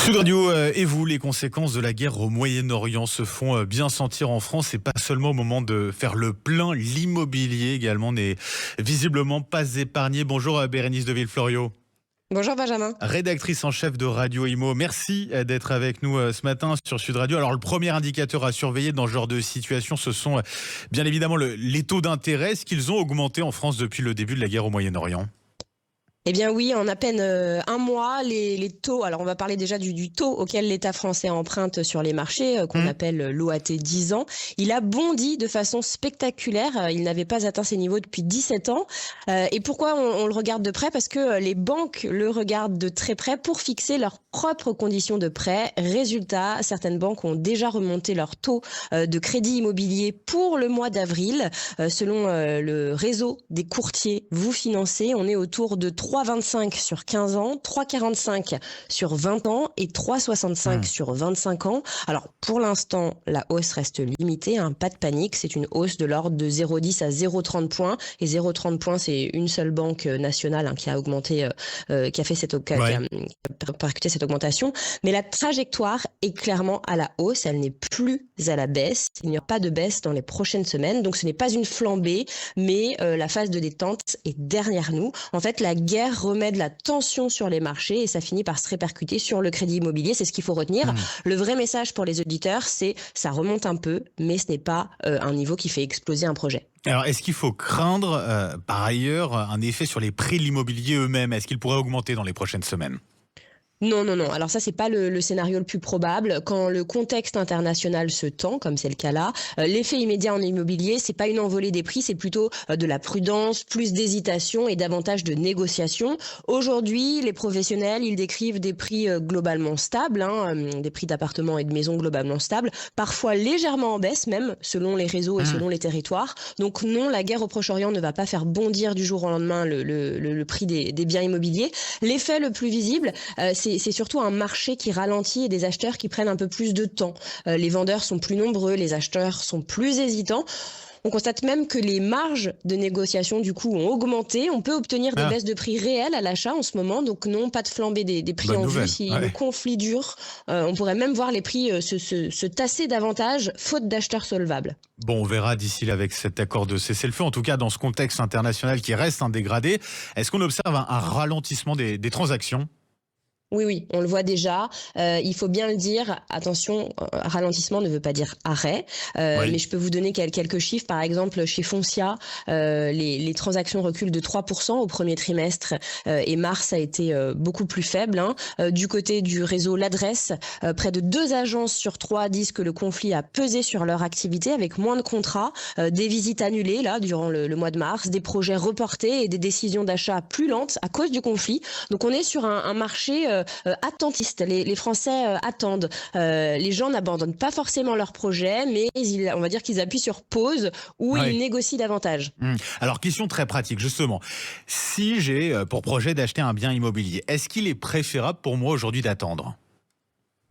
Sud Radio et vous, les conséquences de la guerre au Moyen-Orient se font bien sentir en France et pas seulement au moment de faire le plein. L'immobilier également n'est visiblement pas épargné. Bonjour Bérénice de Villefloriot. Bonjour Benjamin. Rédactrice en chef de Radio Imo, merci d'être avec nous ce matin sur Sud Radio. Alors le premier indicateur à surveiller dans ce genre de situation, ce sont bien évidemment les taux d'intérêt. Est-ce qu'ils ont augmenté en France depuis le début de la guerre au Moyen-Orient ? Eh bien oui, en à peine un mois, les taux, alors on va parler déjà du taux auquel l'État français emprunte sur les marchés, qu'on appelle l'OAT 10 ans. Il a bondi de façon spectaculaire, il n'avait pas atteint ces niveaux depuis 17 ans. Et pourquoi on le regarde de près ? Parce que les banques le regardent de très près pour fixer leurs propres conditions de prêt. Résultat, certaines banques ont déjà remonté leur taux de crédit immobilier pour le mois d'avril. Selon le réseau des courtiers Vous Financez, on est autour de 3,25 sur 15 ans, 3,45 sur 20 ans et 3,65 sur 25 ans. Alors, pour l'instant, la hausse reste limitée, pas de panique. C'est une hausse de l'ordre de 0,10 à 0,30 points. Et 0,30 points, c'est une seule banque nationale qui a augmenté, qui a fait qui a percuté cette augmentation. Mais la trajectoire est clairement à la hausse. Elle n'est plus à la baisse. Il n'y aura pas de baisse dans les prochaines semaines. Donc, ce n'est pas une flambée, mais la phase de détente est derrière nous. En fait, la guerre remet de la tension sur les marchés et ça finit par se répercuter sur le crédit immobilier. C'est ce qu'il faut retenir. Le vrai message pour les auditeurs, c'est ça remonte un peu, mais ce n'est pas un niveau qui fait exploser un projet. Alors, est-ce qu'il faut craindre, par ailleurs, un effet sur les prix de l'immobilier eux-mêmes ? Est-ce qu'ils pourraient augmenter dans les prochaines semaines ? Non. Alors ça, c'est pas le scénario le plus probable. Quand le contexte international se tend, comme c'est le cas là, l'effet immédiat en immobilier, c'est pas une envolée des prix, c'est plutôt de la prudence, plus d'hésitation et davantage de négociation. Aujourd'hui, les professionnels, ils décrivent des prix globalement stables, des prix d'appartements et de maisons globalement stables, parfois légèrement en baisse même, selon les réseaux et selon les territoires. Donc non, la guerre au Proche-Orient ne va pas faire bondir du jour au lendemain le prix des biens immobiliers. L'effet le plus visible, c'est surtout un marché qui ralentit et des acheteurs qui prennent un peu plus de temps. Les vendeurs sont plus nombreux, les acheteurs sont plus hésitants. On constate même que les marges de négociation du coup ont augmenté. On peut obtenir des baisses de prix réelles à l'achat en ce moment. Donc non, pas de flambée des prix en vue. Si le conflit dure, on pourrait même voir les prix se tasser davantage, faute d'acheteurs solvables. Bon, on verra d'ici là avec cet accord de cessez-le-feu. En tout cas, dans ce contexte international qui reste dégradé, est-ce qu'on observe un ralentissement des transactions ? Oui, on le voit déjà. Il faut bien le dire. Attention, ralentissement ne veut pas dire arrêt. Mais je peux vous donner quelques chiffres. Par exemple, chez Foncia, les transactions reculent de 3% au premier trimestre et mars a été beaucoup plus faible. Du côté du réseau L'Adresse, près de 2 agences sur 3 disent que le conflit a pesé sur leur activité avec moins de contrats, des visites annulées là durant le mois de mars, des projets reportés et des décisions d'achat plus lentes à cause du conflit. Donc on est sur un marché attentiste. Les Français attendent. Les gens n'abandonnent pas forcément leur projet, mais on va dire qu'ils appuient sur pause ou ils négocient davantage. Alors, question très pratique, justement. Si j'ai pour projet d'acheter un bien immobilier, est-ce qu'il est préférable pour moi aujourd'hui d'attendre ?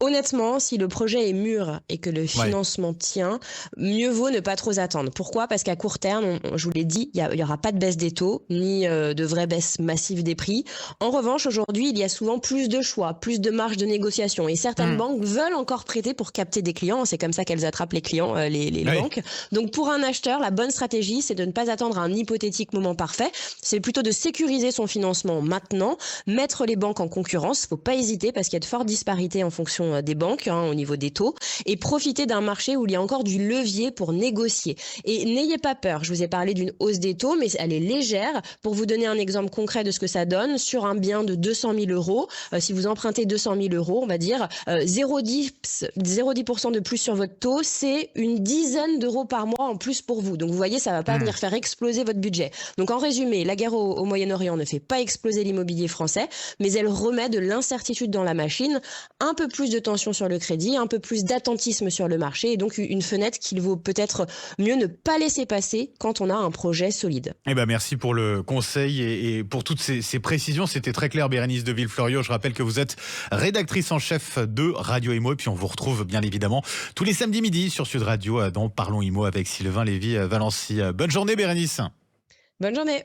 Honnêtement, si le projet est mûr et que le financement tient, mieux vaut ne pas trop attendre. Pourquoi ? Parce qu'à court terme, je vous l'ai dit, il y aura pas de baisse des taux, ni de vraie baisse massive des prix. En revanche, aujourd'hui, il y a souvent plus de choix, plus de marge de négociation. Et certaines banques veulent encore prêter pour capter des clients. C'est comme ça qu'elles attrapent les clients, les banques. Donc pour un acheteur, la bonne stratégie, c'est de ne pas attendre un hypothétique moment parfait. C'est plutôt de sécuriser son financement maintenant, mettre les banques en concurrence. Faut pas hésiter parce qu'il y a de fortes disparités en fonction des banques au niveau des taux et profiter d'un marché où il y a encore du levier pour négocier. Et n'ayez pas peur, je vous ai parlé d'une hausse des taux, mais elle est légère. Pour vous donner un exemple concret de ce que ça donne, sur un bien de 200 000 euros, si vous empruntez 200 000 euros, on va dire 0,10% de plus sur votre taux, c'est une dizaine d'euros par mois en plus pour vous. Donc vous voyez, ça va pas venir faire exploser votre budget. Donc en résumé, la guerre au Moyen-Orient ne fait pas exploser l'immobilier français, mais elle remet de l'incertitude dans la machine, un peu plus de tension sur le crédit, un peu plus d'attentisme sur le marché et donc une fenêtre qu'il vaut peut-être mieux ne pas laisser passer quand on a un projet solide. Merci pour le conseil et pour toutes ces précisions. C'était très clair, Bérénice de Villefloriot. Je rappelle que vous êtes rédactrice en chef de Radio Imo et puis on vous retrouve bien évidemment tous les samedis midi sur Sud Radio dans Parlons Imo avec Sylvain Lévy-Valency. Bonne journée, Bérénice. Bonne journée.